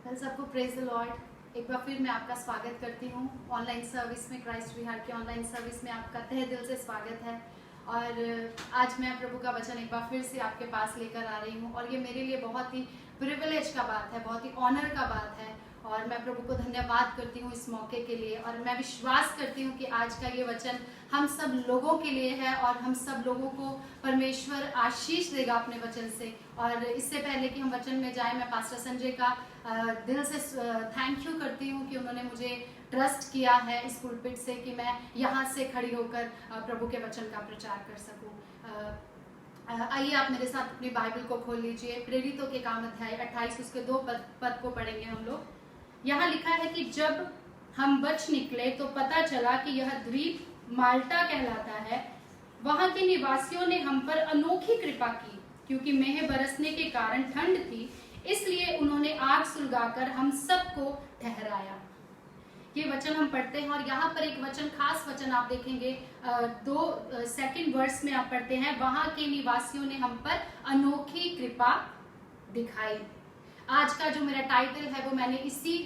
कल सबको praise the Lord. एक बार फिर मैं आपका स्वागत करती हूँ ऑनलाइन सर्विस में। क्राइस्ट विहार की ऑनलाइन सर्विस में आपका तहे दिल से स्वागत है। और आज मैं प्रभु का वचन एक बार फिर से आपके पास लेकर आ रही हूँ और ये मेरे लिए बहुत ही प्रिविलेज का बात है, बहुत ही ऑनर का बात है। और मैं प्रभु को धन्यवाद करती हूँ इस मौके के लिए। और मैं विश्वास करती हूँ कि आज का ये वचन हम सब लोगों के लिए है और हम सब लोगों को परमेश्वर आशीष देगा अपने वचन से। और इससे पहले कि हम वचन में जाएं, मैं पास्टर संजय का दिल से थैंक यू करती हूँ कि उन्होंने मुझे ट्रस्ट किया है इस पुलपिट से कि मैं यहाँ से खड़ी होकर प्रभु के वचन का प्रचार कर सकूँ। आइए आप मेरे साथ अपनी बाइबल को खोल लीजिए। प्रेरितों के काम अध्याय 28 उसके 2 पद को पढ़ेंगे हम लोग। यहाँ लिखा है कि जब हम बच निकले तो पता चला कि यह द्वीप माल्टा कहलाता है। वहां के निवासियों ने हम पर अनोखी कृपा की, क्योंकि मेह बरसने के कारण ठंड थी, इसलिए उन्होंने आग सुलगाकर हम सबको ठहराया। ये वचन हम पढ़ते हैं और यहाँ पर एक वचन, खास वचन आप देखेंगे, 2 वर्स में आप पढ़ते हैं, वहां के निवासियों ने हम पर अनोखी कृपा दिखाई। आज का जो मेरा टाइटल है वो मैंने इसी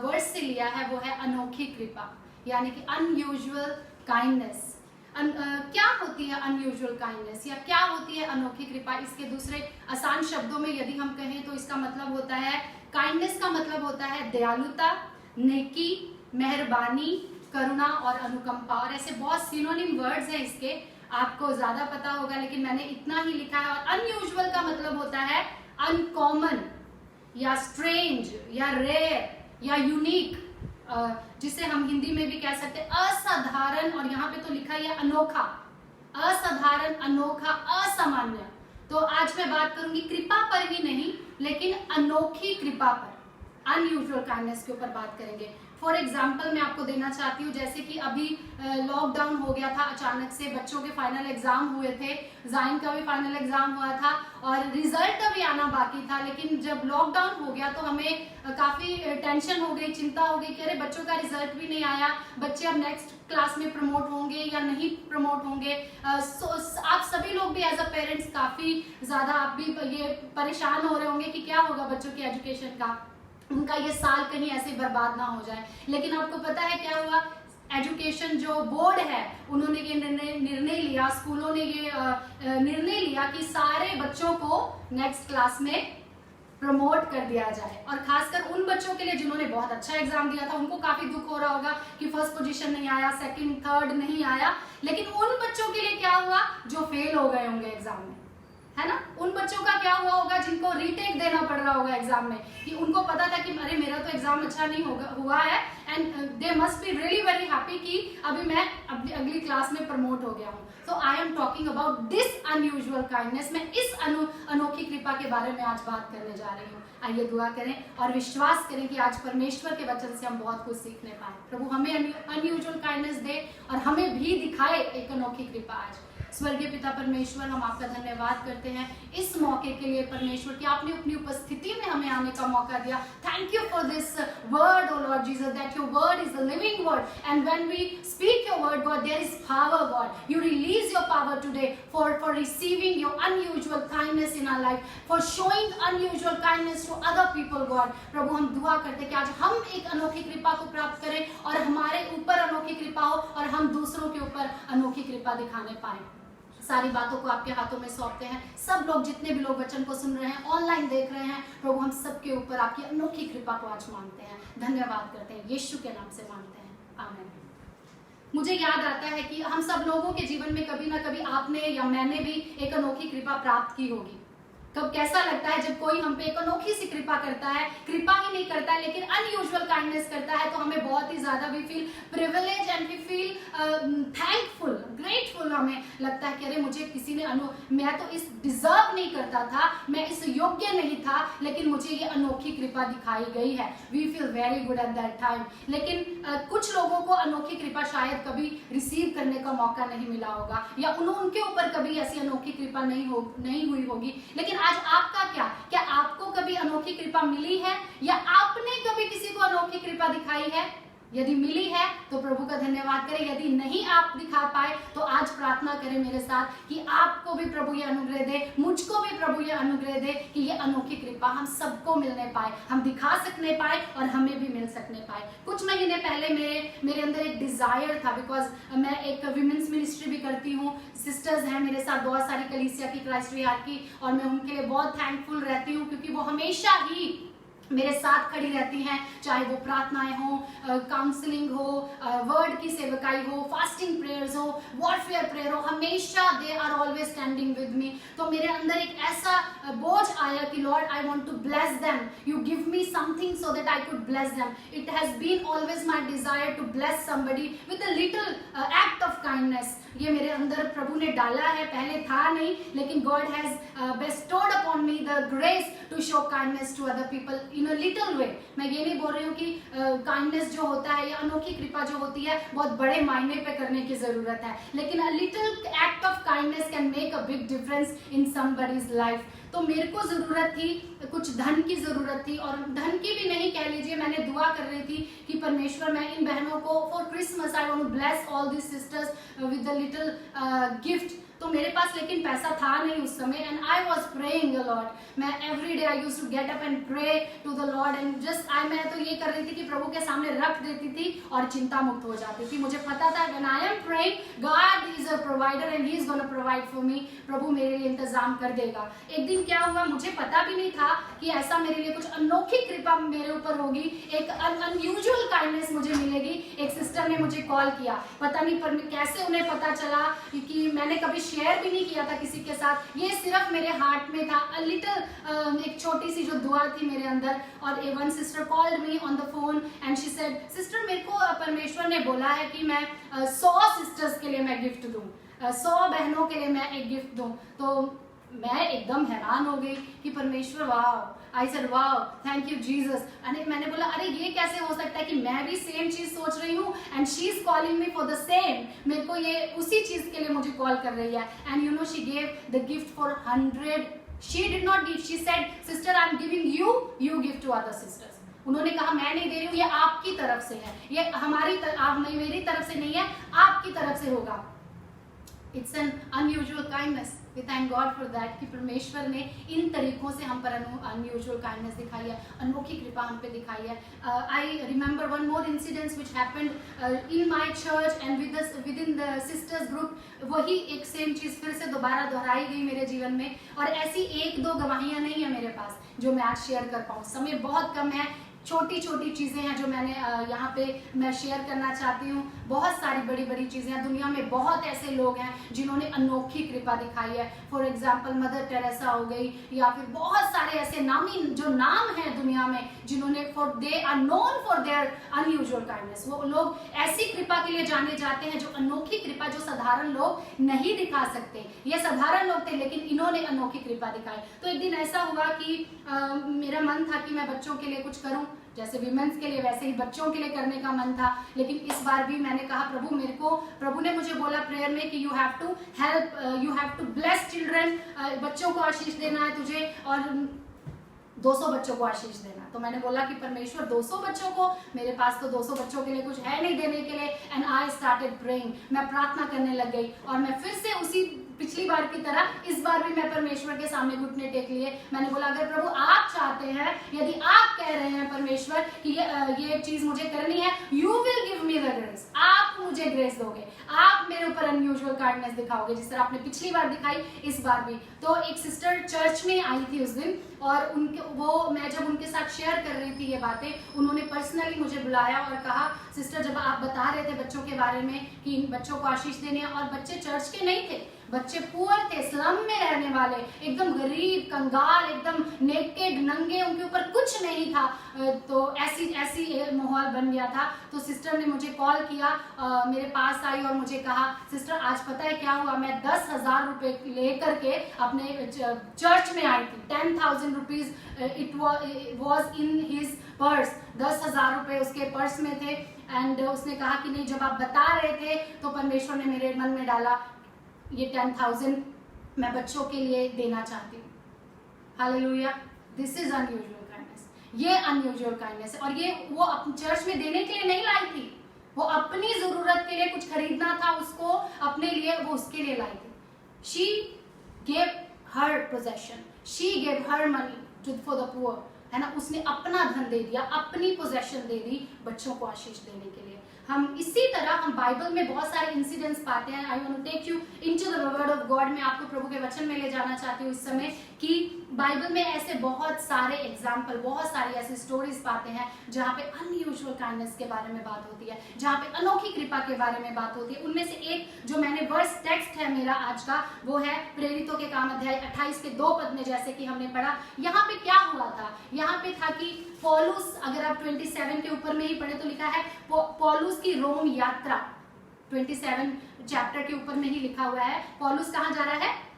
वर्स से लिया है, वो है अनोखी कृपा, यानी कि अनयूजुअल काइंडनेस। क्या होती है अनयूजुअल काइंडनेस या क्या होती है अनोखी कृपा? इसके दूसरे आसान शब्दों में यदि हम कहें तो इसका मतलब होता है, काइंडनेस का मतलब होता है दयालुता, नेकी, मेहरबानी, करुणा और अनुकंपा। और ऐसे बहुत सिनोनिम वर्ड्स हैं इसके, आपको ज्यादा पता होगा, लेकिन मैंने इतना ही लिखा है। और अनयूजुअल का मतलब होता है अनकॉमन या स्ट्रेंज या रेयर या यूनिक, जिसे हम हिंदी में भी कह सकते हैं असाधारण। और यहाँ पे तो लिखा है अनोखा, असाधारण, अनोखा, असामान्य। तो आज मैं बात करूंगी कृपा पर ही नहीं, लेकिन अनोखी कृपा पर, अनयूजुअल काइंडनेस के ऊपर बात करेंगे। फॉर एग्जाम्पल मैं आपको देना चाहती हूँ, जैसे कि अभी लॉकडाउन हो गया था अचानक से, बच्चों के फाइनल एग्जाम हुए थे, जाइन का भी फाइनल एग्जाम हुआ था और रिजल्ट अभी आना बाकी था। लेकिन जब लॉकडाउन हो गया तो हमें काफी टेंशन हो गई, चिंता हो गई कि अरे बच्चों का रिजल्ट भी नहीं आया, बच्चे अब नेक्स्ट क्लास में प्रमोट होंगे या नहीं प्रमोट होंगे। आप सभी लोग भी एज अ पेरेंट्स काफी ज्यादा आप भी ये परेशान हो रहे होंगे कि क्या होगा बच्चों की एजुकेशन का, उनका ये साल कहीं ऐसे बर्बाद ना हो जाए। लेकिन आपको पता है क्या हुआ? एजुकेशन जो बोर्ड है उन्होंने ये निर्णय लिया, स्कूलों ने ये निर्णय लिया कि सारे बच्चों को नेक्स्ट क्लास में प्रमोट कर दिया जाए। और खासकर उन बच्चों के लिए जिन्होंने बहुत अच्छा एग्जाम दिया था, उनको काफी दुख हो रहा होगा कि फर्स्ट पोजीशन नहीं आया, सेकंड, थर्ड नहीं आया। लेकिन उन बच्चों के लिए क्या हुआ जो फेल हो गए होंगे एग्जाम में, है ना? उन बच्चों का क्या हुआ होगा जिनको रीटेक देना पड़ रहा होगा एग्जाम में, कि उनको पता था कि अरे मेरा तो एग्जाम अच्छा नहीं हुआ है, and they must be really very happy कि अभी मैं अगली क्लास में प्रमोट हो गया हूँ। तो I am talking about this unusual kindness. मैं इस अनोखी कृपा के बारे में आज बात करने जा रही हूँ। आइए दुआ करें और विश्वास करें कि आज परमेश्वर के वचन से हम बहुत कुछ सीखने पाए। प्रभु हमें अनयूजुअल काइंडनेस दे और हमें भी दिखाए एक अनोखी कृपा आज। स्वर्गीय पिता परमेश्वर, हम आपका धन्यवाद करते हैं इस मौके के लिए परमेश्वर कि आपने अपनी उपस्थिति में हमें आने का मौका दिया। Thank you for this word, O Lord Jesus, that your word is a living word, and when we speak your word God, there is power God. You release your power today for receiving your unusual kindness in our life, for showing unusual kindness to other people God. प्रभु हम दुआ करते हैं कि आज हम एक अनोखी कृपा को प्राप्त करें और हमारे ऊपर अनोखी कृपा हो और हम दूसरों के ऊपर अनोखी कृपा दिखाने पाए। सारी बातों को आपके हाथों में सौंपते हैं। सब लोग, जितने भी लोग वचन को सुन रहे हैं, ऑनलाइन देख रहे हैं, प्रभु हम सबके ऊपर आपकी अनोखी कृपा को आज मांगते हैं, धन्यवाद करते हैं, यीशु के नाम से मांगते हैं, आमीन। मुझे याद आता है कि हम सब लोगों के जीवन में कभी ना कभी आपने या मैंने भी एक अनोखी कृपा प्राप्त की होगी। कब कैसा लगता है जब कोई हम पे एक अनोखी सी कृपा करता है, कृपा ही नहीं करता है लेकिन अनयूजुअल काइंडनेस करता है, तो हमें बहुत ही ज्यादा we feel privilege and we feel thankful, grateful. हमें लगता है कि अरे मुझे किसी ने मैं तो इस डिजर्व नहीं करता था, मैं इस योग्य नहीं था, लेकिन मुझे ये अनोखी कृपा दिखाई गई है। We feel very good at that time. लेकिन कुछ लोगों को अनोखी कृपा शायद कभी रिसीव करने का मौका नहीं मिला होगा या उनके ऊपर कभी ऐसी अनोखी कृपा नहीं हुई होगी। लेकिन आज आपका क्या आपको कभी अनोखी कृपा मिली है या आपने कभी किसी को अनोखी कृपा दिखाई है? यदि मिली है तो प्रभु का धन्यवाद करें, यदि नहीं आप दिखा पाए तो आज प्रार्थना करें मेरे साथ कि आपको भी प्रभु ये अनुग्रह दे, मुझको भी प्रभु ये अनुग्रह दे कि ये अनोखी कृपा हम सबको मिलने पाए, हम दिखा सकने पाए और हमें भी मिल सकने पाए। कुछ महीने पहले मेरे अंदर एक डिजायर था, बिकॉज मैं एक विमेंस मिनिस्ट्री भी करती हूँ, सिस्टर्स हैं मेरे साथ बहुत सारी कलीसिया की, क्राइस्ट विहार की, और मैं उनके लिए बहुत थैंकफुल रहती हूँ क्योंकि वो हमेशा ही मेरे साथ खड़ी रहती हैं, चाहे वो प्रार्थनाएं हो, काउंसलिंग हो, वर्ड की सेवकाई हो, फास्टिंग प्रेयर्स हो, वॉरफेयर प्रेयर हो, हमेशा they are always standing with me. तो मेरे अंदर एक ऐसा बोझ आया कि lord I want to bless them, you give me something so that I could bless them. It has been always my desire to bless somebody with a little act of kindness. ये मेरे अंदर प्रभु ने डाला है, पहले था नहीं, लेकिन God has bestowed upon me the grace to show kindness to other people in a little way. मैं ये नहीं बोल रही हूँ कि काइंडनेस जो होता है या अनोखी कृपा जो होती है बहुत बड़े मायने पे करने की जरूरत है, लेकिन अ little act of kindness can make a big difference in somebody's life. तो मेरे को जरूरत थी, कुछ धन की जरूरत थी, और धन की भी नहीं कह लीजिए, मैंने दुआ कर रही थी कि परमेश्वर मैं इन बहनों को for Christmas I want to bless all this sisters with a little gift. तो मेरे पास लेकिन पैसा था नहीं उस समय, and I was praying a lot. मैं every day I used to get up and pray to the Lord, and just मैं तो ये कर रही थी कि प्रभु के सामने रख देती थी और चिंता मुक्त हो जाती थी। मुझे पता था when I am praying God is a provider and he is gonna provide for me, प्रभु मेरे लिए इंतजाम कर देगा। एक दिन क्या हुआ, मुझे पता भी नहीं था कि ऐसा मेरे लिए कुछ अनोखी कृपा मेरे ऊपर होगी, एक अनयूजुअल काइंडनेस मुझे मिलेगी। एक सिस्टर ने मुझे कॉल किया, पता नहीं पर कैसे उन्हें पता चला कि मैंने कभी शेयर भी नहीं किया था किसी के साथ, ये सिर्फ मेरे हार्ट में था, अ लिटिल एक छोटी सी जो दुआ थी मेरे अंदर। और one sister called me on the phone and she said, sister मेरे को परमेश्वर ने बोला है कि मैं 100 सिस्टर्स के लिए मैं गिफ्ट दूं, 100 बहनों के लिए मैं एक गिफ्ट दूं। तो मैं एकदम हैरान हो गई कि परमेश्वर, वाह, आई सेड वाह, थैंक यू जीसस। मैंने बोला अरे ये कैसे हो सकता है कि मैं भी सेम चीज सोच रही हूँ and she is calling me for the same, मेरे को ये उसी चीज के लिए मुझे कॉल कर रही है। And you know she gave the gift for 100। She did not give, she said sister I am giving you, you give to other sisters. उन्होंने कहा मैं नहीं दे रही हूँ, ये आपकी तरफ से है, ये मेरी तरफ से नहीं है, आपकी तरफ से होगा। It's an unusual kindness. We thank God for that कि परमेश्वर ने इन तरीकों से हम पर अनयूजुअल काइंडनेस दिखाई है, अनोखी कृपा हम पे दिखाई है। I remember one more incidents which happened in my church and with in the sisters group. वही एक सेम चीज फिर से दोबारा दोहराई गई मेरे जीवन में, और ऐसी एक दो गवाहियां नहीं है मेरे पास जो मैं आज शेयर कर पाऊँ, समय बहुत कम है। छोटी छोटी चीज़ें हैं जो मैंने यहाँ पे मैं शेयर करना चाहती हूँ। बहुत सारी बड़ी बड़ी चीज़ें हैं, दुनिया में बहुत ऐसे लोग हैं जिन्होंने अनोखी कृपा दिखाई है। फॉर एग्जाम्पल मदर टेरेसा हो गई, या फिर बहुत सारे ऐसे नामी जो नाम हैं दुनिया में जिन्होंने they are known for their unusual kindness. वो लोग ऐसी कृपा के लिए जाने जाते हैं जो अनोखी कृपा, जो साधारण लोग नहीं दिखा सकते। ये साधारण लोग थे लेकिन इन्होंने अनोखी कृपा दिखाई। तो एक दिन ऐसा हुआ कि मेरा मन था कि मैं बच्चों के लिए कुछ करूं, जैसे विमेंस के लिए वैसे ही बच्चों के लिए करने का मन था। लेकिन इस बार भी मैंने कहा प्रभु ने मुझे बोला प्रेयर में कि you have to help, you have to bless children, बच्चों को आशीष देना है तुझे, और 200 बच्चों को आशीष देना। तो मैंने बोला कि परमेश्वर 200 बच्चों को, मेरे पास तो 200 बच्चों के लिए कुछ है नहीं देने के लिए। एंड आई स्टार्टेड प्रेइंग, मैं प्रार्थना करने लग गई, और मैं फिर से उसी पिछली बार की तरह इस बार भी मैं परमेश्वर के सामने घुटने टेक लिए। मैंने बोला अगर प्रभु आप चाहते हैं, यदि आप कह रहे हैं परमेश्वर कि ये चीज मुझे करनी है, you will give me the grace, आप मुझे ग्रेस दोगे, आप मेरे ऊपर अनयूजुअल काइंडनेस दिखाओगे जिस तरह आपने पिछली बार दिखाई, इस बार भी। तो एक सिस्टर चर्च में आई थी उस दिन, और मैं जब उनके साथ शेयर कर रही थी ये बातें, उन्होंने पर्सनली मुझे बुलाया और कहा सिस्टर जब आप बता रहे थे बच्चों के बारे में कि इन बच्चों को आशीष देने हैं, और बच्चे चर्च के नहीं थे, बच्चे पुअर थे, स्लम में रहने वाले, एकदम गरीब, कंगाल, एकदम नेकेड, नंगे, उनके ऊपर कुछ नहीं था। तो ऐसी माहौल बन गया था। तो सिस्टर ने मुझे कॉल किया, मेरे पास आई और मुझे कहा सिस्टर आज पता है क्या हुआ, मैं 10,000 रुपए लेकर के अपने चर्च में आई थी। 10,000 rupees it was in his purse, 10,000 रुपए उसके पर्स में थे। एंड उसने कहा कि नहीं, जब आप बता रहे थे तो परमेश्वर ने मेरे मन में डाला ये 10,000 मैं बच्चों के लिए देना चाहती हूँ। Hallelujah, this is unusual kindness. ये अनयूजुअल काइंडनेस है। और ये वो चर्च में देने के लिए नहीं लाई थी, वो अपनी जरूरत के लिए कुछ खरीदना था उसको अपने लिए, वो उसके लिए लाई थी। She gave her possession, she gave her money for the poor, है ना। उसने अपना धन दे दिया, अपनी पोजेशन दे दी बच्चों को आशीष देने के लिए। हम इसी तरह हम बाइबल में बहुत सारे इंसिडेंट्स पाते हैं। I want to take you into the word of God. मैं आपको प्रभु के वचन में ले जाना चाहती हूँ इस समय कि बाइबल में ऐसे बहुत सारे एग्जाम्पल, बहुत सारी ऐसी स्टोरीज पाते हैं जहाँ पे अनयूजुअल काइंडनेस के बारे में बात होती है, जहाँ पे अनोखी कृपा के बारे में बात होती है। उनमें से एक जो मैंने वर्स टेक्स्ट है मेरा आज का, वो है प्रेरितों के काम अध्याय 28 के 2 पद में, जैसे कि हमने पढ़ा। यहाँ पे क्या हुआ था, यहाँ पे था कि पौलुस, अगर आप 27 के ऊपर में ही पढ़े तो लिखा है पौलुस की रोम यात्रा, 27 चैप्टर के ऊपर में ही लिखा हुआ है। पौलुस कहाँ जा रहा है,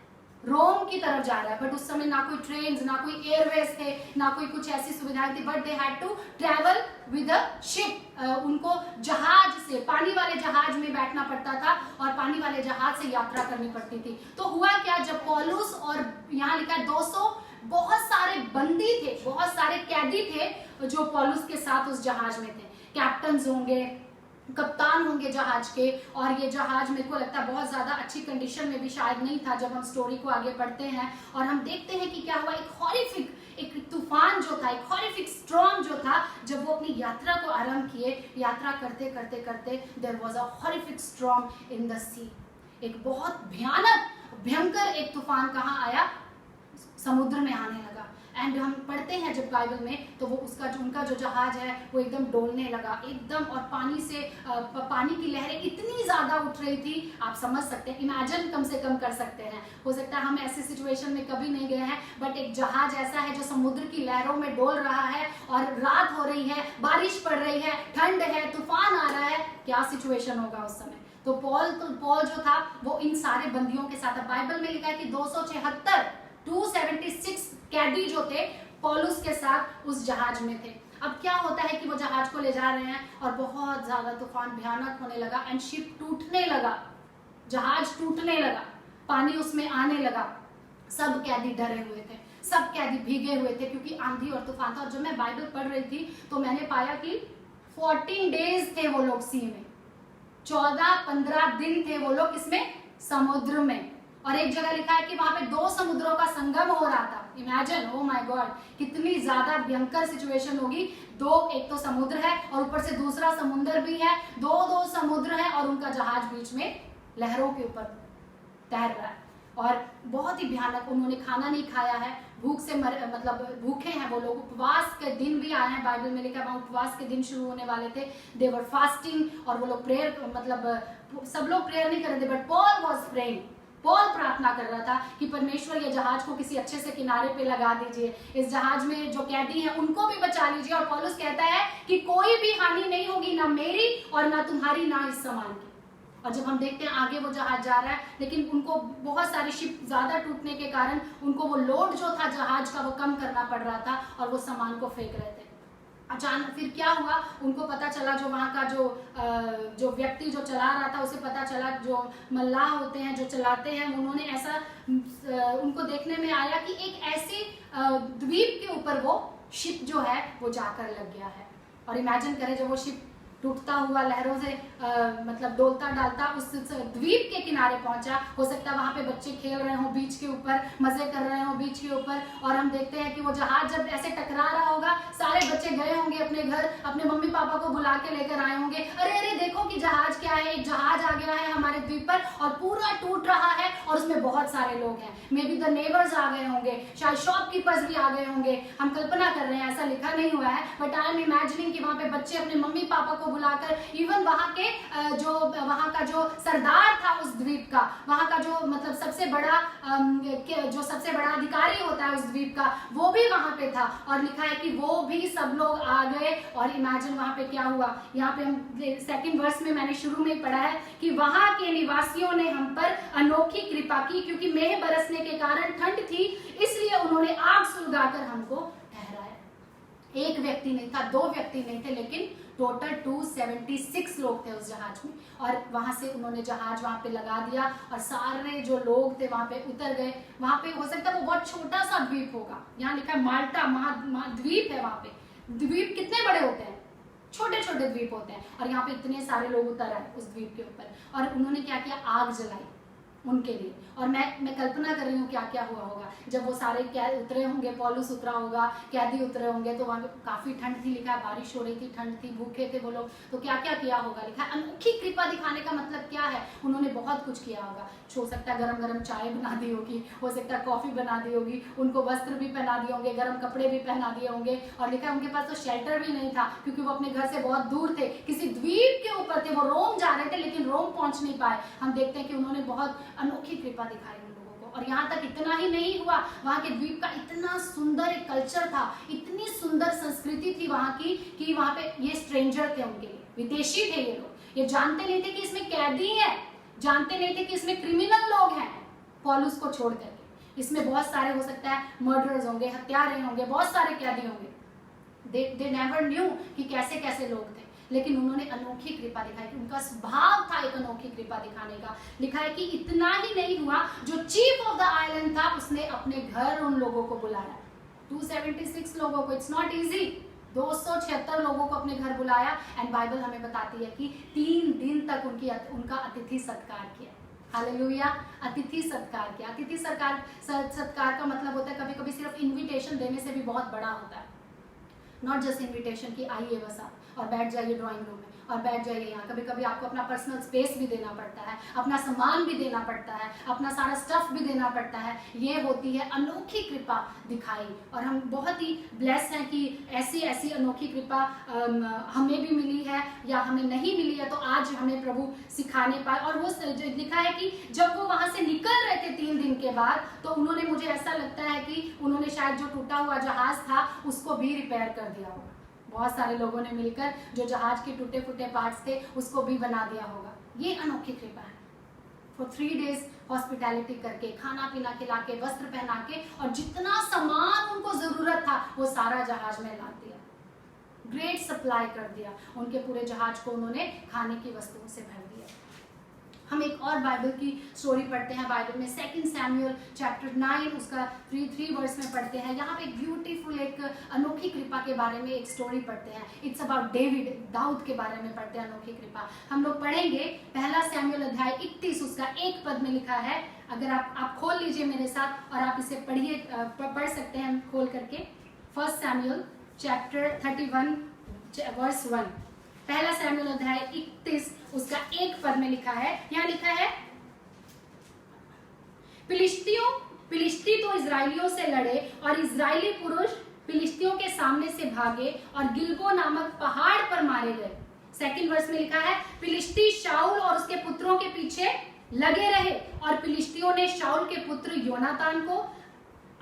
रोम की तरफ जा रहा है। बट उस समय ना कोई ट्रेन, ना कोई एयरवेज थे, ना कोई कुछ ऐसी सुविधाएं थी, but they had to travel with a ship. उनको जहाज से, पानी वाले जहाज में बैठना पड़ता था और पानी वाले जहाज से यात्रा करनी पड़ती थी। तो हुआ क्या, जब पौलुस और यहाँ लिखा है 200 बहुत सारे बंदी थे, बहुत सारे कैदी थे जो पौलुस के साथ उस जहाज में थे। कैप्टन होंगे, कप्तान होंगे जहाज के, और ये जहाज मेरे को लगता है बहुत ज्यादा अच्छी कंडीशन में भी शायद नहीं था जब हम स्टोरी को आगे पढ़ते हैं। और हम देखते हैं कि क्या हुआ, एक हॉरिफिक, एक तूफान जो था, एक हॉरिफिक स्टॉर्म जो था, जब वो अपनी यात्रा को आरंभ किए, यात्रा करते करते करते there was a horrific storm in the sea. एक बहुत भयानक, भयंकर एक तूफान कहाँ आया, समुद्र में आने लगा। एंड हम पढ़ते हैं जब बाइबल में, तो वो उसका जो, उनका जो जहाज है वो एकदम डोलने लगा एकदम, और पानी से पानी की लहरें इतनी ज्यादा उठ रही थी, आप समझ सकते हैं, इमेजिन कम से कम कर सकते हैं। हो सकता है हम ऐसी सिचुएशन में कभी नहीं गए हैं, बट एक जहाज ऐसा है जो समुद्र की लहरों में डोल रहा है, और रात हो रही है, बारिश पड़ रही है, ठंड है, तूफान आ रहा है, क्या सिचुएशन होगा उस समय। तो पॉल जो था वो इन सारे बंदियों के साथ, बाइबल में लिखा है कि 276 कैदी जो थे पौलुस के साथ उस जहाज में थे। अब क्या होता है कि वो जहाज को ले जा रहे हैं और बहुत ज्यादा तूफान भयानक होने लगा एंड शिप टूटने लगा, जहाज टूटने लगा, पानी उसमें आने लगा। सब कैदी डरे हुए थे, सब कैदी भीगे हुए थे क्योंकि आंधी और तूफान था। और जब मैं बाइबल पढ़ रही थी तो मैंने पाया कि 14 डेज थे वो लोग सी में, 14-15 दिन थे वो लोग इसमें, समुद्र में। और एक जगह लिखा है कि वहां पे 2 समुद्रों का संगम हो रहा था। इमेजिन, ओ माय गॉड, कितनी ज्यादा भयंकर सिचुएशन होगी। एक तो समुद्र है और ऊपर से दूसरा समुद्र भी है, दो समुद्र है और उनका जहाज बीच में लहरों के ऊपर तैर रहा है। और बहुत ही भयानक, उन्होंने खाना नहीं खाया है, भूख से मतलब भूखे हैं वो लोग। उपवास के दिन भी आए हैं, बाइबल में लिखा है उपवास के दिन शुरू होने वाले थे। दे वर फास्टिंग, और वो लोग प्रेयर, मतलब सब लोग प्रेयर नहीं कर रहे थे, but Paul was praying. Paul प्रार्थना कर रहा था कि परमेश्वर ये जहाज को किसी अच्छे से किनारे पे लगा दीजिए, इस जहाज में जो कैदी हैं उनको भी बचा लीजिए। और पौलुस कहता है कि कोई भी हानि नहीं होगी, ना मेरी और ना तुम्हारी, ना इस सामान की। और जब हम देखते हैं आगे वो जहाज जा रहा है, लेकिन उनको बहुत सारी शिप ज्यादा टूटने के कारण उनको वो लोड जो था जहाज का वो कम करना पड़ रहा था और वो सामान को फेंक रहे थे। अचानक फिर क्या हुआ, उनको पता चला, जो वहाँ का जो व्यक्ति जो चला रहा था उसे पता चला, जो मल्लाह होते हैं जो चलाते हैं, उन्होंने ऐसा उनको देखने में आया कि एक ऐसी द्वीप के ऊपर वो शिप जो है वो जाकर लग गया है। और इमेजिन करें, जब वो शिप टूटता हुआ लहरों से मतलब डोलता डालता उस द्वीप के किनारे पहुंचा। हो सकता है वहां पे बच्चे खेल रहे हो बीच के ऊपर, मजे कर रहे हो बीच के ऊपर, और हम देखते हैं कि वो जहाज जब ऐसे टकरा रहा होगा, सारे बच्चे गए होंगे अपने घर, अपने मम्मी पापा को बुला के लेकर आए होंगे, अरे अरे देखो कि जहाज क्या है, एक जहाज आ गया है हमारे द्वीप पर और पूरा टूट रहा है और उसमें बहुत सारे लोग हैं। मे बी द नेबर्स आ गए होंगे, शायद शॉपकीपर्स भी आ गए होंगे, हम कल्पना कर रहे हैं, ऐसा लिखा नहीं हुआ है, बट आई एम इमेजिनिंग कि वहां पे बच्चे अपने मम्मी पापा को बुलाकर, इवन वहां का जो सरदार था उस द्वीप का, वहां का जो मतलब सबसे बड़ा अधिकारी होता है उस द्वीप का, वो भी वहां पे था। और लिखा है कि वो भी सब लोग आ गए। और इमेजिन वहां पे क्या हुआ, यहाँ पे हम 2nd वर्स में मैंने शुरू में ही पढ़ा है कि वहां के निवासियों ने हम पर अनोखी कृपा की, क्योंकि मेघ बरसने के कारण ठंड थी, इसलिए उन्होंने आग सुलगाकर हमको ठहराया। एक व्यक्ति नहीं था, 2 व्यक्ति नहीं थे, लेकिन टोटल 276 लोग थे उस जहाज में। और वहां से उन्होंने जहाज वहां पे लगा दिया और सारे जो लोग थे वहां पे उतर गए। वहां पे हो सकता है वो बहुत छोटा सा द्वीप होगा, यहाँ लिखा है माल्टा, द्वीप है वहां पे, द्वीप कितने बड़े होते हैं, छोटे छोटे द्वीप होते हैं, और यहाँ पे इतने सारे लोग उतर आए उस द्वीप के ऊपर, और उन्होंने क्या किया, आग जलाई उनके लिए। और मैं कल्पना कर रही हूँ क्या क्या हुआ होगा जब वो सारे क्या उतरे होंगे, पौलुस उतरा होगा, कैदी उतरे होंगे, तो वहाँ पे काफी ठंड थी, लिखा है बारिश हो रही थी, ठंड थी, भूखे थे वो लोग, तो क्या क्या किया होगा, लिखा है अनोखी कृपा दिखाने का मतलब क्या है, उन्होंने बहुत कुछ किया होगा। हो सकता है गरम गरम चाय बना दी होगी, हो सकता है कॉफी बना दी होगी, उनको वस्त्र भी पहना दिए होंगे, गर्म कपड़े भी पहना दिए होंगे, और लिखा है उनके पास तो शेल्टर भी नहीं था क्योंकि वो अपने घर से बहुत दूर थे, किसी द्वीप के ऊपर थे, वो रोम जा रहे थे लेकिन रोम पहुंच नहीं पाए। हम देखते हैं कि उन्होंने बहुत अनोखी कृपा दिखाई उन लोगों को। और यहाँ तक इतना ही नहीं हुआ, वहाँ के द्वीप का इतना सुंदर एक कल्चर था, इतनी सुंदर संस्कृति थी वहाँ की, कि वहाँ पे ये स्ट्रेंजर थे उनके लिए, विदेशी थे ये लोग, ये जानते नहीं थे कि इसमें कैदी है, जानते नहीं थे कि इसमें क्रिमिनल लोग हैं, पौलुस को छोड़ करके। इसमें बहुत सारे हो सकता है मर्डरर्स होंगे, हत्यारे होंगे, बहुत सारे कैदी होंगे, दे नेवर न्यू कि कैसे कैसे लोग थे, लेकिन उन्होंने अनोखी कृपा दिखाई, कि उनका स्वभाव था एक अनोखी कृपा दिखाने का। लिखा है कि इतना ही नहीं हुआ, जो चीफ ऑफ द आइलैंड था उसने अपने घर उन लोगों को बुलाया, 276 लोगों को, इट्स नॉट इजी, 276 लोगों को अपने घर बुलाया। एंड बाइबल हमें बताती है कि 3 दिन तक उनका अतिथि सत्कार किया। हालेलुया, अतिथि सत्कार किया। अतिथि सत्कार का मतलब होता है कभी कभी सिर्फ इन्विटेशन देने से भी बहुत बड़ा होता है, नॉट जस्ट इन्विटेशन कि आइए बस आप और बैठ जाइए ड्राइंग रूम में और बैठ जाइए यहाँ। कभी कभी आपको अपना पर्सनल स्पेस भी देना पड़ता है, अपना सामान भी देना पड़ता है, अपना सारा स्टफ भी देना पड़ता है। ये होती है अनोखी कृपा दिखाई, और हम बहुत ही ब्लेस हैं कि ऐसी ऐसी अनोखी कृपा हमें भी मिली है या हमें नहीं मिली है, तो आज हमें प्रभु सिखाने पाए। और वो लिखा है कि जब वो वहां से निकल रहे थे 3 दिन के बाद, तो उन्होंने, मुझे ऐसा लगता है कि उन्होंने शायद जो टूटा हुआ जहाज था उसको भी रिपेयर कर दिया होगा। बहुत सारे लोगों ने मिलकर जो जहाज के टूटे फूटे पार्ट्स थे उसको भी बना दिया होगा। ये अनोखी कृपा है। फॉर 3 डेज हॉस्पिटैलिटी करके, खाना पीना खिला के, वस्त्र पहना के, और जितना सामान उनको जरूरत था वो सारा जहाज में ला दिया, ग्रेट सप्लाई कर दिया, उनके पूरे जहाज को उन्होंने खाने की वस्तुओं से भर दिया। हम एक और बाइबल की स्टोरी पढ़ते हैं, बाइबल में 2 सैमुअल चैप्टर 9 उसका 3 वर्स में पढ़ते हैं। यहाँ पे एक ब्यूटीफुल, एक अनोखी कृपा के बारे में एक स्टोरी पढ़ते हैं। इट्स अबाउट डेविड, दाऊद के बारे में पढ़ते हैं अनोखी कृपा। हम लोग पढ़ेंगे 1 सैमुअल अध्याय 31 उसका 1 पद में लिखा है। अगर आप खोल लीजिए मेरे साथ और आप इसे पढ़िए, पढ़ सकते हैं खोल करके। 1 सैमुअल चैप्टर 31 वर्स 1, 1 सैमुअल अध्याय 31 उसका 1 पद में लिखा है। यहाँ लिखा है, फिलिस्ती तो इजराइलियों से लड़े और इजरायली पुरुष फिलिस्तियों के सामने से भागे और गिलबो नामक पहाड़ पर मारे गए। 2 वर्स में लिखा है, फिलिस्ती शाऊल और उसके पुत्रों के पीछे लगे रहे और फिलिस्तियों ने शाऊल के पुत्र योनातान को,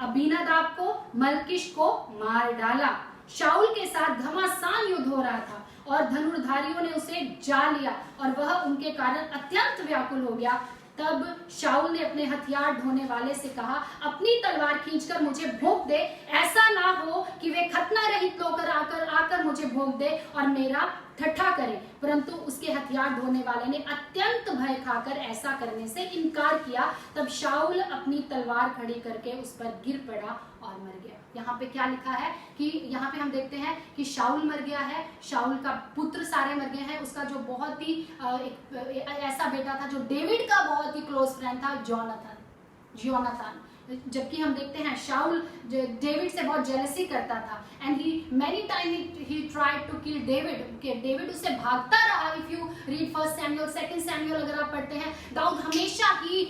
अबीनादाब को, मलकिश को मार डाला। शाऊल के साथ घमासान युद्ध हो रहा था और धनुर्धारियों ने उसे जा लिया और वह उनके कारण अत्यंत व्याकुल हो गया। तब शाऊल ने अपने हथियार ढोने वाले से कहा, अपनी तलवार खींचकर मुझे भोंक दे, ऐसा ना हो कि वे खतना रहित होकर आकर मुझे भोंक दे और मेरा ठट्ठा करे। परंतु उसके हथियार ढोने वाले ने अत्यंत भय खाकर ऐसा करने से इनकार किया। तब शाऊल अपनी तलवार खड़ी करके उस पर गिर पड़ा और मर गया। यहाँ पे क्या लिखा है कि यहाँ पे हम देखते हैं कि शाऊल मर गया है, शाऊल का पुत्र सारे मर गए हैं, उसका जो बहुत ही एक ऐसा बेटा था जो डेविड का बहुत ही क्लोज फ्रेंड था, योनातान। जबकि हम देखते हैं शाऊल डेविड से बहुत जेलसी करता था and he many time he tried to kill David उससे भागता रहा। If you read 1 Samuel 2 Samuel अगर आप पढ़ते हैं, दाऊद हमेशा ही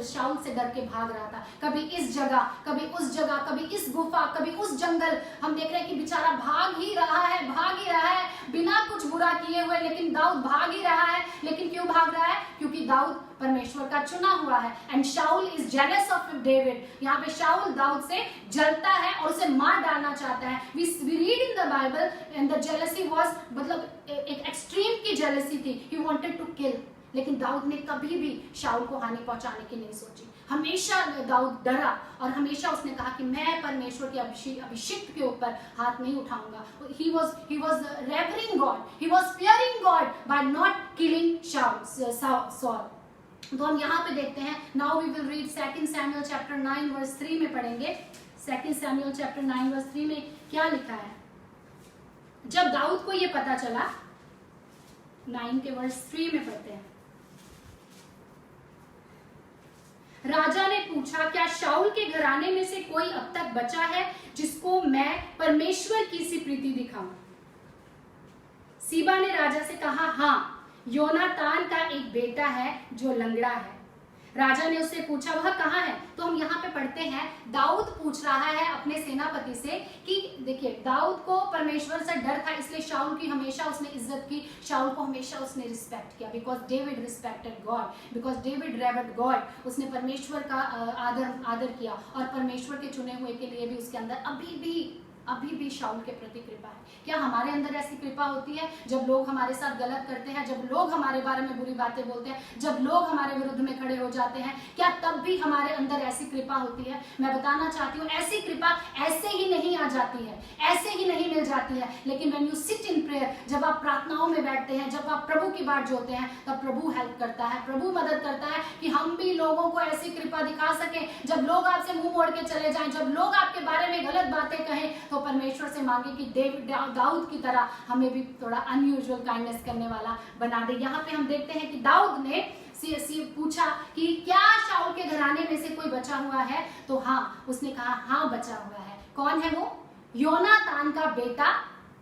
शाऊल से डर के भाग रहा था, कभी इस जगह, कभी उस जगह, कभी इस गुफा, कभी उस जंगल। हम देख रहे हैं कि बेचारा भाग ही रहा है बिना कुछ बुरा किए हुए, लेकिन दाऊद भाग ही रहा है। लेकिन क्यों भाग रहा है? क्योंकि दाऊद परमेश्वर का चुना हुआ है। And Saul is jealous of David. यहाँ पे शाऊल दाऊद से जलता है और उसे मार डालना चाहता है। We read in the Bible and the jealousy was, मतलब एक एक्सट्रीम की जेलसी थी, ही वांटेड टू किल। लेकिन दाऊद ने कभी भी शाऊल को हानि पहुंचाने की नहीं सोची। हमेशा दाऊद डरा और हमेशा उसने कहा कि मैं परमेश्वर के अभिषिक्त के ऊपर हाथ नहीं उठाऊंगा। He was revering God, he was fearing God by not killing Saul. तो हम यहाँ पे देखते हैं, now we will read 2 Samuel chapter 9 verse 3 में पढ़ेंगे। 2 सैमुअल चैप्टर 9 वर्स 3 में क्या लिखा है? जब दाऊद को ये पता चला, 9 के वर्स 3 में पढ़ते हैं, राजा ने पूछा, क्या शाऊल के घराने में से कोई अब तक बचा है जिसको मैं परमेश्वर की सी प्रीति दिखाऊं? सीबा ने राजा से कहा, हाँ, योनातान का एक बेटा है जो लंगड़ा है। राजा ने उससे पूछा, वह कहाँ है? तो हम यहाँ पे पढ़ते हैं, दाऊद पूछ रहा है अपने सेनापति से कि देखिए, दाऊद को परमेश्वर से डर था, इसलिए शाऊल की हमेशा उसने इज्जत की, शाऊल को हमेशा उसने रिस्पेक्ट किया, because David respected God, because David reward God. उसने परमेश्वर का आदर किया, और परमेश्वर के चुने हुए के लिए भी उसके अंदर अभी भी शाऊल के प्रति कृपा है। क्या हमारे अंदर ऐसी कृपा होती है? जब लोग हमारे साथ गलत करते हैं, जब लोग हमारे बारे में बुरी बातें बोलते हैं, जब लोग हमारे विरुद्ध में खड़े हो जाते हैं, क्या तब भी हमारे अंदर ऐसी कृपा होती है? मैं बताना चाहती हूँ, ऐसी कृपा ऐसे ही नहीं आ जाती है, ऐसे ही नहीं मिल जाती है, लेकिन when you sit in prayer, जब आप प्रार्थनाओं में बैठते हैं, जब आप प्रभु की बात जोड़ते हैं, तब प्रभु हेल्प करता है, प्रभु मदद करता है कि हम भी लोगों को ऐसी कृपा दिखा सकें। जब लोग आपसे मुंह मोड़ के चले जाएं, जब लोग आपके बारे में गलत बातें कहें, तो परमेश्वर से मांगे कि दाऊद की तरह हमें भी थोड़ा अनयूजुअल काइंडनेस करने वाला बना दे। यहाँ पे हम देखते हैं कि दाऊद ने पूछा कि क्या शाऊल के घराने में से कोई बचा हुआ है? तो हाँ, उसने कहा, हाँ, बचा हुआ है। कौन है वो? योनातान का बेटा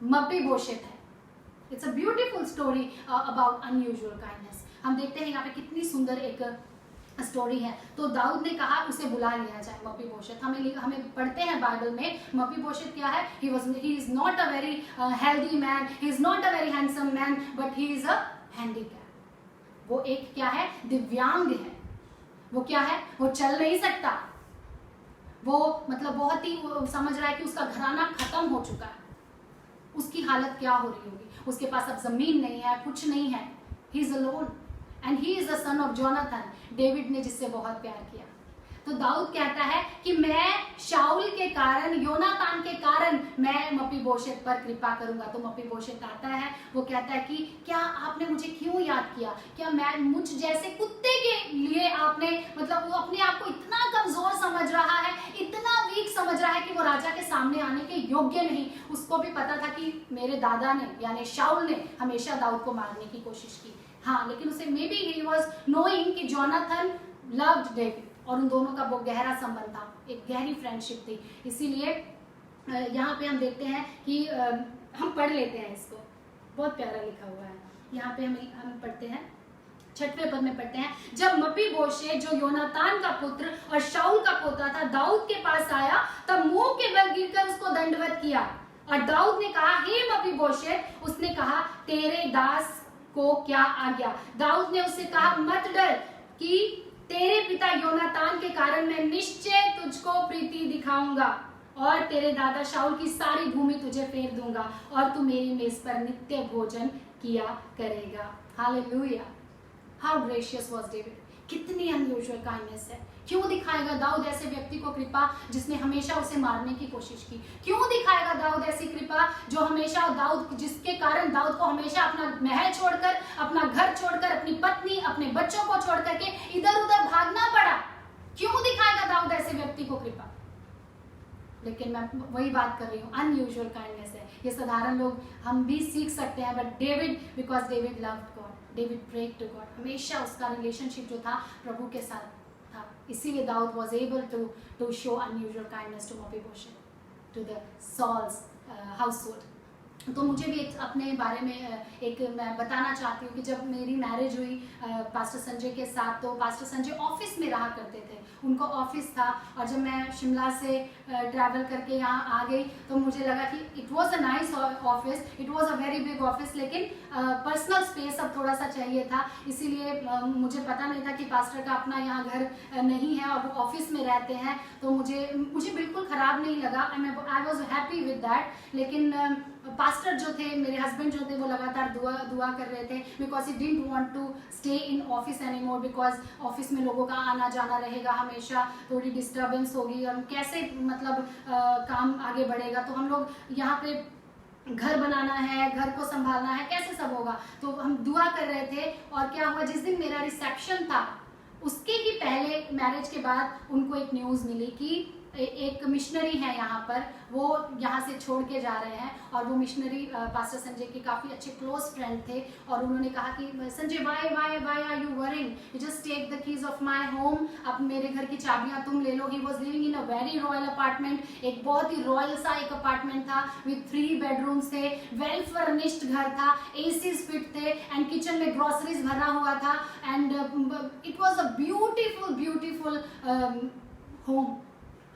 मपीबोशेत है। It's a beautiful story about unusual kindness. हम देखते हैं यहाँ पे कितनी सुंदर एक स्टोरी है। तो दाऊद ने कहा उसे बुला लिया जाए, मपीबोशेत। हमें पढ़ते हैं बाइबल में, मपीबोशेत क्या है? he is not a very healthy man, he is not a very handsome man, but he is a handicap। वो एक क्या है? दिव्यांग है। वो क्या है? वो चल नहीं सकता। वो मतलब बहुत ही समझ रहा है कि उसका घराना खत्म हो चुका है। उसकी हालत क्या हो रही होगी? उसके पास अब जमीन नहीं है, कुछ नहीं है। he is alone and he is the son of Jonathan, David ने जिससे बहुत प्यार किया। तो दाऊद कहता है कि मैं शाऊल के कारण, योनातान के कारण मैं मपीबोशेत पर कृपा करूंगा। तो मपीबोशेत आता है, वो कहता है कि क्या आपने मुझे क्यों याद किया? क्या मैं मुझ जैसे कुत्ते के लिए आपने, मतलब वो अपने आप को इतना कमजोर समझ रहा है, इतना वीक समझ रहा है कि वो राजा के सामने आने के योग्य नहीं। उसको भी पता था कि मेरे दादा ने यानी शाऊल ने हमेशा दाऊद को मारने की कोशिश की। हाँ, लेकिन उसे may be he was knowing कि जोनाथन लव्ड डेविड, और उन दोनों का बहुत गहरा संबंध था, एक गहरी फ्रेंडशिप थी। इसीलिए यहाँ पे हम देखते हैं कि हम पढ़ लेते हैं इसको, बहुत प्यारा लिखा हुआ है। यहाँ पे हम पढ़ते हैं, 6वें पद में पढ़ते हैं, जब मपीबोशेत जो योनातान का पुत्र और शाऊल का पोता था दाऊद के पास आया, तब मुंह के बल गिरकर उसको दंडवत किया। और दाऊद ने कहा, हे मपीबोशेत। उसने कहा, तेरे दास को क्या आज्ञा? दाऊद ने उससे कहा, मत डर कि तेरे पिता योनातान के कारण मैं निश्चय तुझको प्रीति दिखाऊंगा, और तेरे दादा शाऊल की सारी भूमि तुझे फेर दूंगा, और तू मेरी मेज पर नित्य भोजन किया करेगा। Hallelujah. How gracious was David. कितनी अनयूजुअल काइंडनेस है। क्यों दिखाएगा दाऊद ऐसे व्यक्ति को कृपा जिसने हमेशा उसे मारने की कोशिश की? क्यों दिखाएगा दाऊद ऐसी कृपा जो हमेशा जिसके कारण दाऊद को हमेशा अपना महल छोड़कर, अपना घर छोड़कर, अपनी पत्नी, अपने बच्चों को छोड़ करके इधर उधर भागना पड़ा? क्यों दिखाएगा दाऊद ऐसे व्यक्ति को कृपा? लेकिन मैं वही बात कर रही हूँ, अनयूजुअल काइंडनेस है। ये साधारण लोग हम भी सीख सकते हैं, but David, because David loved God, David prayed to God, हमेशा उसका रिलेशनशिप जो था प्रभु के साथ था। इसीलिए दाऊद was able to show unusual kindness to Mephibosheth, to the Saul's household. तो मुझे भी अपने बारे में मैं बताना चाहती हूँ कि जब मेरी मैरिज हुई पास्टर संजय के साथ, तो पास्टर संजय ऑफिस में रहा करते थे, उनको ऑफिस था। और जब मैं शिमला से ट्रैवल करके यहाँ आ गई, तो मुझे लगा कि it was a nice office, it was a very big office, लेकिन पर्सनल स्पेस अब थोड़ा सा चाहिए था। इसीलिए मुझे पता नहीं था कि पास्टर का अपना यहाँ घर नहीं है और वो ऑफिस में रहते हैं। तो मुझे बिल्कुल ख़राब नहीं लगा, I was happy with that. लेकिन पास्टर जो थे, मेरे हस्बैंड जो थे, वो लगातार दुआ कर रहे थे, because he didn't want to stay in office anymore, because office में लोगों का आना जाना रहेगा, हमेशा थोड़ी डिस्टर्बेंस होगी और कैसे मतलब काम आगे बढ़ेगा। तो हम लोग यहाँ पे घर बनाना है, घर को संभालना है, कैसे सब होगा। तो हम दुआ कर रहे थे। और क्या हुआ, जिस दिन मेरा रिसेप्शन था उसके ही पहले, मैरिज के बाद, उनको एक न्यूज़ मिली कि एक मिशनरी है यहाँ पर, वो यहाँ से छोड़ के जा रहे हैं, और वो मिशनरी पास्टर संजय के काफ़ी अच्छे क्लोज फ्रेंड थे, और उन्होंने कहा कि Sanjay why are you worrying, you just take the keys of my home, अब मेरे घर की चाबियाँ तुम ले लो। He was living in a very royal apartment, एक बहुत ही रॉयल सा एक अपार्टमेंट था विथ 3 बेडरूम्स थे, वेल फर्निश्ड घर था, एसीज फिट थे, एंड किचन में ग्रोसरीज भरा हुआ था, and it was a beautiful home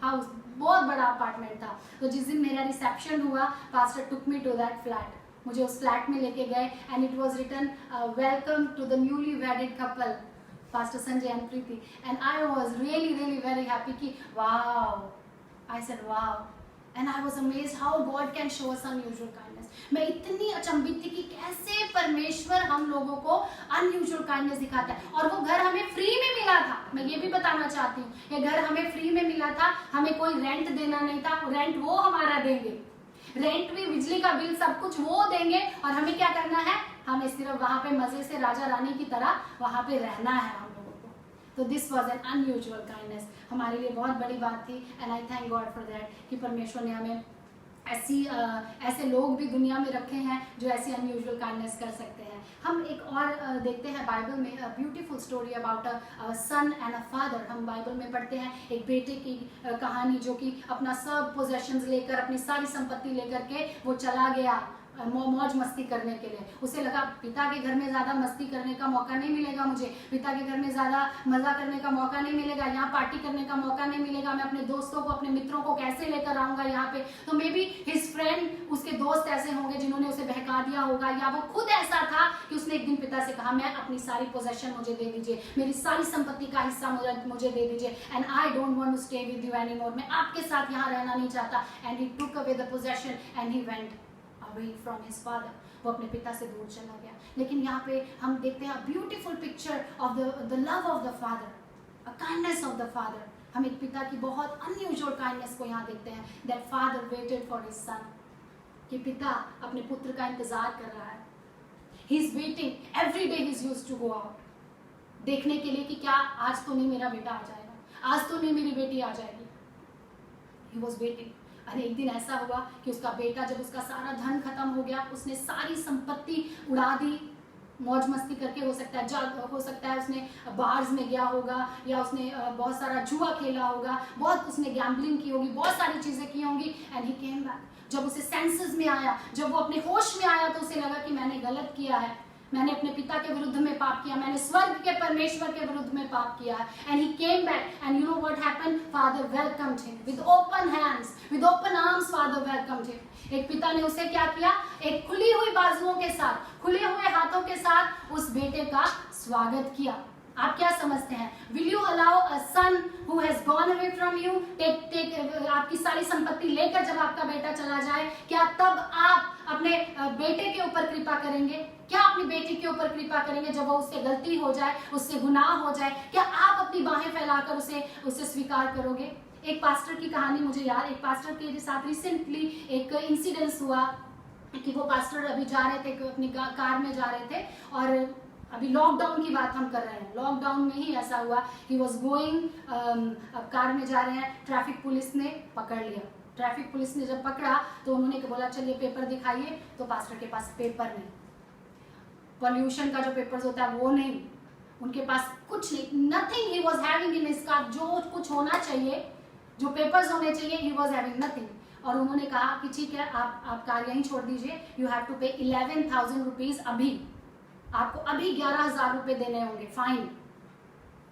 house, बहुत बड़ा अपार्टमेंट था। तो जिस दिन मेरा रिसेप्शन हुआ, pastor took me to that flat, मुझे उस फ्लैट में लेके गए, and it was written welcome to the newly wedded couple pastor Sanjay and Preeti, and I was really very happy कि wow, I said wow, and I was amazed how God can show us unusual kindness. मैं इतनी अचंभित थी कि कैसे परमेश्वर हम लोगों को अनयूजुअल काइंडनेस दिखाता है, और वो घर हमें फ्री में मिला था। मैं ये भी बताना चाहती हूँ, ये घर हमें फ्री में मिला था, हमें कोई रेंट देना नहीं था, रेंट वो हमारा देंगे, रेंट भी, बिजली का बिल, सब कुछ वो देंगे, और हमें क्या करना है, हमें सिर्फ वहां पे मजे से राजा रानी की तरह वहां पे रहना है हम लोगों को। तो this was an unusual kindness, हमारे लिए बहुत बड़ी बात थी, and I thank God for that कि परमेश्वर ने हमें ऐसे लोग भी दुनिया में रखे हैं जो ऐसी अनयूजुअल काइंडनेस कर सकते हैं। हम एक और देखते हैं बाइबल में, beautiful story about a son and a father. हम बाइबल में पढ़ते हैं एक बेटे की कहानी, जो कि अपना सब पोजेशंस लेकर, अपनी सारी संपत्ति लेकर के वो चला गया मौज मस्ती करने के लिए। उसे लगा पिता के घर में ज़्यादा मस्ती करने का मौका नहीं मिलेगा, मुझे पिता के घर में ज़्यादा मज़ा करने का मौका नहीं मिलेगा, यहाँ पार्टी करने का मौका नहीं मिलेगा, मैं अपने दोस्तों को, अपने मित्रों को कैसे लेकर आऊँगा यहाँ पे। तो मे बी हिज फ्रेंड, उसके दोस्त ऐसे होंगे जिन्होंने उसे बहका दिया होगा, या वो खुद ऐसा था कि उसने एक दिन पिता से कहा, मैं अपनी सारी पोजेशन मुझे दे दीजिए, मेरी सारी संपत्ति का हिस्सा मुझे दे दीजिए, and I don't want to stay with you any more, मैं आपके साथ यहाँ रहना नहीं चाहता। And he took away the possession and he went away from his father, वो अपने पिता से दूर चला गया। लेकिन यहाँ पे हम देखते हैं beautiful picture of the love of the father, a kindness of the father. हम एक पिता की बहुत अनयूजुअल काइंडनेस को यहाँ देखते हैं, that father waited for his son, कि पिता अपने पुत्र का इंतजार कर रहा है, he is waiting every day, he is used to go out, देखने के लिए कि क्या आज तो नहीं मेरा बेटा आ जाएगा, आज तो नहीं मेरी बेटी आ जाएगी। He was waiting. अरे एक दिन ऐसा हुआ कि उसका बेटा, जब उसका सारा धन खत्म हो गया, उसने सारी संपत्ति उड़ा दी, मौज मस्ती करके, हो सकता है उसने बार्स में गया होगा, या उसने बहुत सारा जुआ खेला होगा, बहुत उसने गैम्बलिंग की होगी, बहुत सारी चीजें की होंगी, एंड ही केम बैक। जब उसे सेंसेस में आया, जब वो अपने होश में आया, तो उसे लगा कि मैंने गलत किया है, मैंने अपने पिता के विरुद्ध में पाप किया, मैंने स्वर्ग के परमेश्वर के विरुद्ध में पाप किया है। And he came back, and you know what happened, father welcomed him with open hands, with open arms, father welcomed him. एक पिता ने उसे क्या किया, एक खुली हुई बाजुओं के साथ, खुले हुए हाथों के साथ उस बेटे का स्वागत किया। आप क्या समझते हैं, will you allow a son who has gone away from you, आपकी सारी संपत्ति लेकर जब आपका बेटा चला जाए, क्या तब आप अपने बेटे के ऊपर कृपा करेंगे? क्या अपनी बेटी के ऊपर कृपा करेंगे जब वो उससे गलती हो जाए, उससे गुनाह हो जाए? क्या आप अपनी बाहें फैलाकर उसे स्वीकार करोगे? एक पास्टर की कहानी मुझे याद, एक पास्टर के साथ रिसेंटली एक इंसिडेंस हुआ कि वो पास्टर अभी जा रहे थे, अपनी कार में जा रहे थे, और अभी लॉकडाउन की बात हम कर रहे हैं, लॉकडाउन में ही ऐसा हुआ, ही वॉज गोइंग, अब कार में जा रहे हैं, ट्रैफिक पुलिस ने पकड़ लिया। ट्रैफिक पुलिस ने जब पकड़ा तो उन्होंने बोला चलिए पेपर दिखाइए, तो पास्टर के पास पेपर नहीं, पॉल्यूशन का जो पेपर्स होता है वो नहीं, उनके पास कुछ नहीं, nothing he was having in his car, जो कुछ होना चाहिए, जो पेपर्स होने चाहिए, ही वॉज हैविंग नथिंग। और उन्होंने कहा कि ठीक है, आप कार यहीं छोड़ दीजिए, यू हैव टू पे 11,000 रुपीज, अभी आपको अभी 11,000 रुपए देने होंगे फाइन।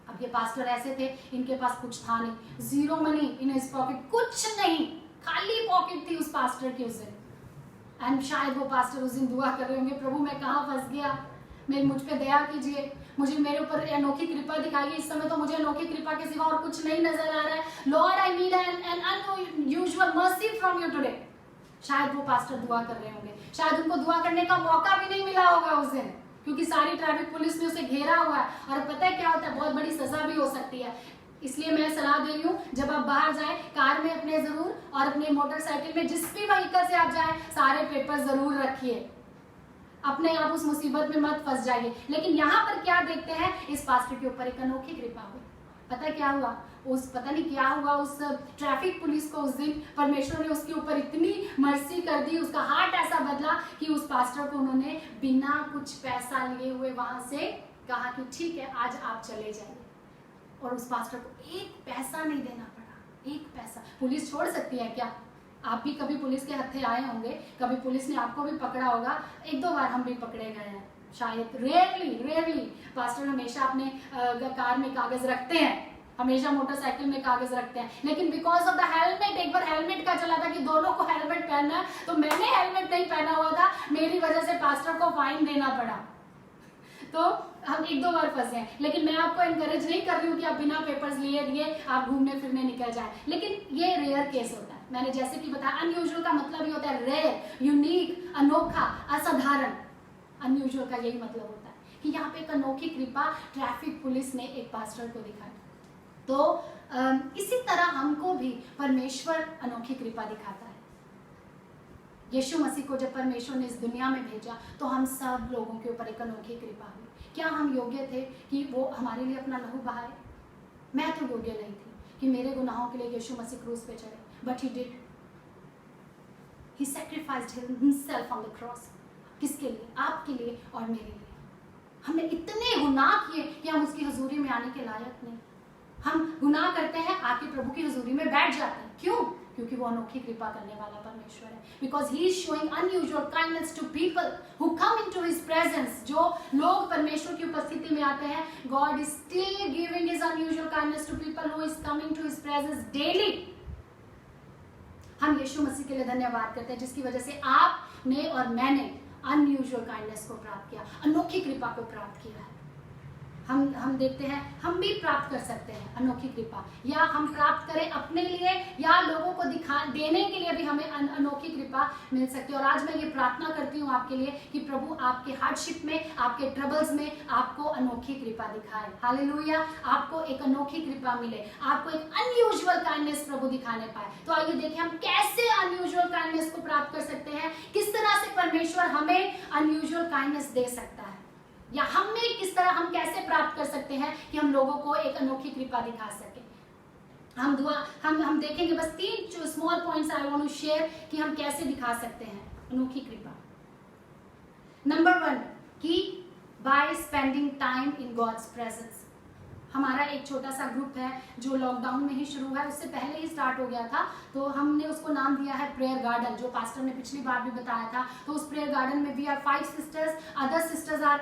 अब ये पास्टर ऐसे थे, इनके पास कुछ था नहीं, zero money in his pocket, कुछ नहीं, खाली पॉकेट थी उस पास्टर की उस दिन। एंड शायद वो पास्टर उस दिन दुआ कर रहे होंगे, प्रभु मैं कहाँ फंस गया, मुझ पे दया कीजिए, मुझे मेरे ऊपर अनोखी कृपा दिखाइए। इस समय तो मुझे अनोखी कृपा के सिवा और कुछ नहीं नजर आ रहा है। Lord I need an unusual mercy from you today. शायद वो पास्टर दुआ कर रहे होंगे, शायद उनको दुआ करने का मौका भी नहीं मिला होगा उस दिन, क्योंकि सारी ट्रैफिक पुलिस ने उसे घेरा हुआ है, और पता है क्या होता है, बहुत बड़ी सजा भी हो सकती है। इसलिए मैं सलाह दे रही हूँ, जब आप बाहर जाएं, कार में अपने जरूर, और अपने मोटरसाइकिल में, जिस भी व्हीकल से आप जाएं, सारे पेपर जरूर रखिए, अपने आप उस मुसीबत में मत फंस जाइए। लेकिन यहाँ पर क्या देखते हैं, इस पास्टर के ऊपर एक अनोखी कृपा हुई, पता क्या हुआ, पता नहीं क्या हुआ उस ट्रैफिक पुलिस को। उस दिन परमेश्वर ने उसके ऊपर इतनी मर्सी कर दी, उसका हार्ट ऐसा बदला कि उस पास्टर को उन्होंने बिना कुछ पैसा लिए हुए वहां से कहा कि ठीक है आज आप चले जाइए, और उस पास्टर को एक पैसा नहीं देना पड़ा, एक पैसा। पुलिस छोड़ सकती है क्या? आप भी कभी पुलिस के हत्थे आए होंगे, कभी पुलिस ने आपको भी पकड़ा होगा, एक दो बार हम भी पकड़े गए हैं शायद, रेयरली। पास्टर हमेशा अपने कार में कागज रखते हैं, हमेशा मोटरसाइकिल में कागज रखते हैं, लेकिन बिकॉज ऑफ द हेलमेट, एक बार हेलमेट का चला था कि दोनों को हेलमेट पहनना है, तो मैंने हेलमेट नहीं पहना हुआ था, मेरी वजह से पास्टर को फाइन देना पड़ा। तो हम एक दो बार फंसे हैं, लेकिन मैं आपको एनकरेज नहीं कर रही हूँ कि आप बिना पेपर्स लिए दिए आप घूमने फिरने निकल जाए, लेकिन ये रेयर केस होता है। मैंने जैसे कि बताया, अनयूजुअल का मतलब ये होता है रेयर, यूनिक, अनोखा, असाधारण। अनयूजुअल का यही मतलब होता है कि यहाँ पे एक अनोखी कृपा ट्रैफिक पुलिस ने एक पास्टर को दिखाई। तो इसी तरह हमको भी परमेश्वर अनोखी कृपा दिखाता है। यीशु मसीह को जब परमेश्वर ने इस दुनिया में भेजा तो हम सब लोगों के ऊपर एक अनोखी कृपा हुई। क्या हम योग्य थे कि वो हमारे लिए अपना लहू बहाए? मैं तो योग्य नहीं थी कि मेरे गुनाहों के लिए यीशु मसीह क्रूस पे चढ़े, but he did. He sacrificed himself on the cross. किसके लिए? आपके लिए और मेरे लिए। हमने इतने गुनाह किए कि हम उसकी हुजूरी में आने के लायक नहीं। हम गुनाह करते हैं, आके प्रभु की हुजूरी में बैठ जाते हैं। क्यों? क्योंकि वो अनोखी कृपा करने वाला परमेश्वर है। Because he is showing unusual kindness to people who come into his presence. जो लोग परमेश्वर की उपस्थिति में आते हैं, God is still giving his unusual kindness to people who is coming to his presence daily. हम यीशु मसीह के लिए धन्यवाद करते हैं जिसकी वजह से आपने और मैंने अनयूजुअल काइंडनेस को प्राप्त किया, अनोखी कृपा को प्राप्त किया है। हम देखते हैं हम भी प्राप्त कर सकते हैं अनोखी कृपा, या हम प्राप्त करें अपने लिए या लोगों को देने के लिए भी हमें अनोखी कृपा मिल सकती है। और आज मैं ये प्रार्थना करती हूँ आपके लिए कि प्रभु आपके हार्डशिप में, आपके ट्रबल्स में आपको अनोखी कृपा दिखाए। हालेलुया। आपको एक अनोखी कृपा मिले, आपको एक अनयूजुअल काइंडनेस प्रभु दिखाने पाए। तो आइए देखें हम कैसे अनयूजुअल काइंडनेस को प्राप्त कर सकते हैं, किस तरह से परमेश्वर हमें अनयूजुअल काइंडनेस दे सकता है, या हमें किस तरह, हम कैसे प्राप्त कर सकते हैं कि हम लोगों को एक अनोखी कृपा दिखा सके। हम देखेंगे बस 3 small points I want to share कि हम कैसे दिखा सकते हैं अनोखी कृपा। नंबर 1 कि by spending time in God's presence. हमारा एक छोटा सा ग्रुप है जो लॉकडाउन में ही शुरू हुआ है, उससे पहले ही स्टार्ट हो गया था, तो हमने उसको नाम दिया है प्रेयर गार्डन, जो पास्टर ने पिछली बार भी बताया था। तो उस प्रेयर गार्डन में we are 5 sisters, other sisters are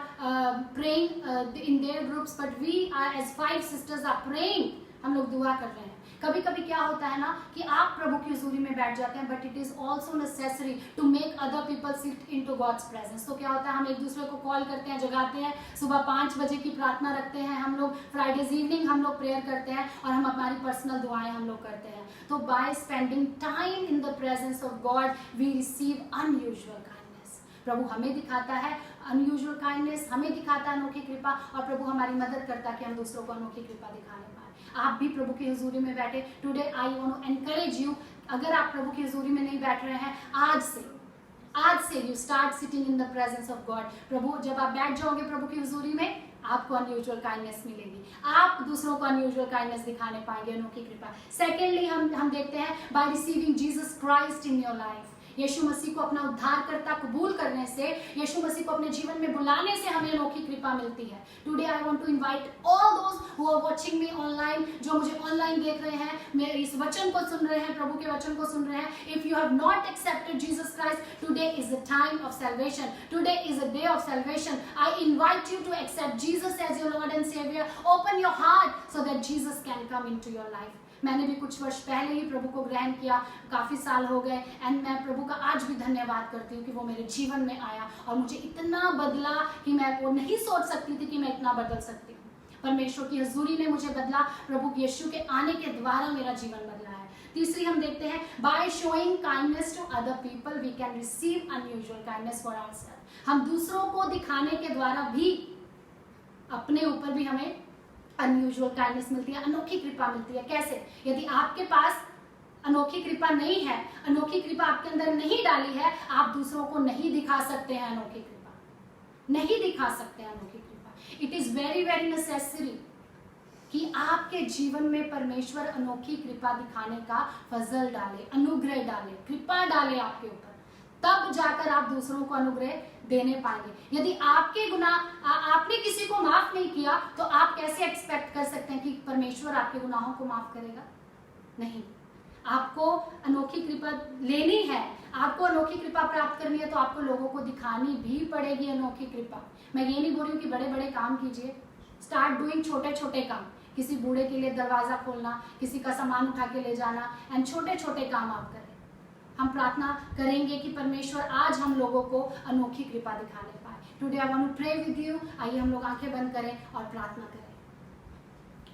praying in their groups, but we are as 5 sisters are praying. हम लोग दुआ कर रहे हैं। कभी कभी क्या होता है ना कि आप प्रभु की हुजूरी में बैठ जाते हैं, but it is also necessary to make other people sit into God's presence. तो क्या होता है, हम एक दूसरे को कॉल करते हैं, जगाते हैं, सुबह 5 बजे की प्रार्थना रखते हैं हम लोग, फ्राइडेज इवनिंग हम लोग प्रेयर करते हैं, और हम हमारी पर्सनल दुआएं हम लोग करते हैं। तो by spending time in the presence of God we receive unusual kindness. प्रभु हमें दिखाता है अनयूजुअल काइंडनेस, हमें दिखाता है अनोखी कृपा, और प्रभु हमारी मदद करता है कि हम दूसरों को अनोखी कृपा दिखाने पाए। आप भी प्रभु की हुजूरी में बैठे। Today I want to encourage you, अगर आप प्रभु की हुजूरी में नहीं बैठ रहे हैं, आज से you start sitting in the presence of God. प्रभु जब आप बैठ जाओगे प्रभु की हुजूरी में, आपको अनयूजुअल काइंडनेस मिलेगी, आप दूसरों को अनयूजुअल काइंडनेस दिखाने पाएंगे, अनोखी कृपा। सेकेंडली हम देखते हैं by receiving Jesus Christ in your life. यीशु मसीह को अपना उद्धारकर्ता कबूल करने से, यीशु मसीह को अपने जीवन में बुलाने से हमें अनोखी कृपा मिलती है। Today I want to invite all those who are watching me online, जो मुझे ऑनलाइन देख रहे हैं, मेरे इस वचन को सुन रहे हैं, प्रभु के वचन को सुन रहे हैं। If you have not accepted Jesus Christ, today is the time of salvation, today is a day of salvation. I invite you to accept Jesus as your lord and saviour. Open your heart so that Jesus can come into your life. मैंने भी कुछ वर्ष पहले ही प्रभु को ग्रहण किया, काफ़ी साल हो गए, एंड मैं प्रभु का आज भी धन्यवाद करती हूँ कि वो मेरे जीवन में आया और मुझे इतना बदला कि मैं वो नहीं सोच सकती थी कि मैं इतना बदल सकती हूँ। परमेश्वर की हुजूरी ने मुझे बदला, प्रभु यीशु के आने के द्वारा मेरा जीवन बदला है। तीसरी हम देखते हैं by showing kindness to other people we can receive unusual kindness for ourself. हम दूसरों को दिखाने के द्वारा भी, अपने ऊपर भी हमें अनयूजुअल काइंडनेस मिलती है, अनोखी कृपा मिलती है। कैसे? यदि आपके पास अनोखी कृपा नहीं है, अनोखी कृपा आपके अंदर नहीं डाली है, आप दूसरों को नहीं दिखा सकते हैं अनोखी कृपा, नहीं दिखा सकते हैं अनोखी कृपा। It is very very necessary कि आपके जीवन में परमेश्वर अनोखी कृपा दिखाने का फजल डाले, अनुग्रह डाले, कृपा डाले आपके ऊपर, तब जाकर आप दूसरों को अनुग्रह देने पाएंगे। यदि आपके गुनाह आपने किसी को माफ नहीं किया तो आप कैसे एक्सपेक्ट कर सकते हैं कि परमेश्वर आपके गुनाहों को माफ करेगा? नहीं। आपको अनोखी कृपा लेनी है, आपको अनोखी कृपा प्राप्त करनी है तो आपको लोगों को दिखानी भी पड़ेगी अनोखी कृपा। मैं ये नहीं बोल रही हूँ कि बड़े बड़े काम कीजिए, स्टार्ट डूइंग छोटे छोटे काम। किसी बूढ़े के लिए दरवाजा खोलना, किसी का सामान उठा के ले जाना, एंड छोटे छोटे काम आप करें। हम प्रार्थना करेंगे कि परमेश्वर आज हम लोगों को अनोखी कृपा दिखाने पाए। Today I want to pray with you. आइए हम लोग आंखें बंद करें और प्रार्थना करें।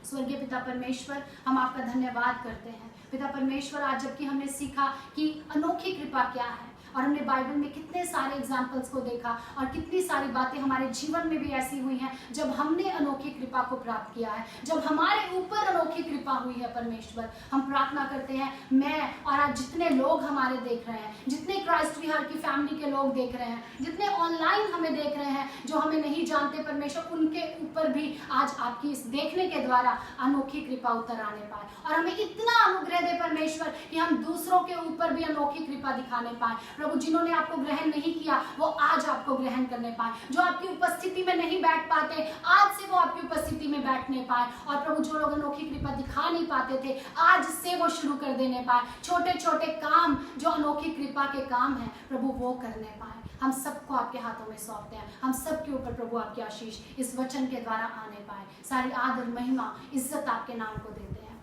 स्वर्गीय पिता परमेश्वर, हम आपका धन्यवाद करते हैं। पिता परमेश्वर, आज जबकि हमने सीखा कि अनोखी कृपा क्या है, और हमने बाइबल में कितने सारे एग्जाम्पल्स को देखा और कितनी सारी बातें हमारे जीवन में भी ऐसी हुई हैं जब हमने अनोखी कृपा को प्राप्त किया है, जब हमारे ऊपर अनोखी कृपा हुई है। परमेश्वर, हम प्रार्थना करते हैं, मैं और आज जितने लोग हमारे देख रहे हैं, जितने क्राइस्ट विहार की फैमिली के लोग देख रहे हैं, जितने ऑनलाइन हमें देख रहे हैं, जो हमें नहीं जानते परमेश्वर, उनके ऊपर भी आज आपकी इस देखने के द्वारा अनोखी कृपा उतर आने पाए, और हमें इतना अनुग्रह दे परमेश्वर कि हम दूसरों के ऊपर भी अनोखी कृपा दिखाने पाए। प्रभु, जिन्होंने आपको ग्रहण नहीं किया वो आज आपको ग्रहण करने पाए, जो आपकी उपस्थिति में नहीं बैठ पाते आज से वो आपकी उपस्थिति में बैठने पाए, और प्रभु जो लोग अनोखी कृपा दिखा नहीं पाते थे आज से वो शुरू कर देने पाए। छोटे छोटे काम जो अनोखी कृपा के काम हैं प्रभु वो करने पाए। हम सबको आपके हाथों में सौंपते हैं। हम सबके ऊपर प्रभु आपकी आशीष इस वचन के द्वारा आने पाए। सारी आदर, महिमा, इज्जत आपके नाम को देते हैं।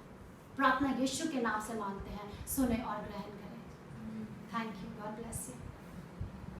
प्रार्थना यीशु के नाम से मांगते हैं, सुने और ग्रहण करें। Thank you. God bless you.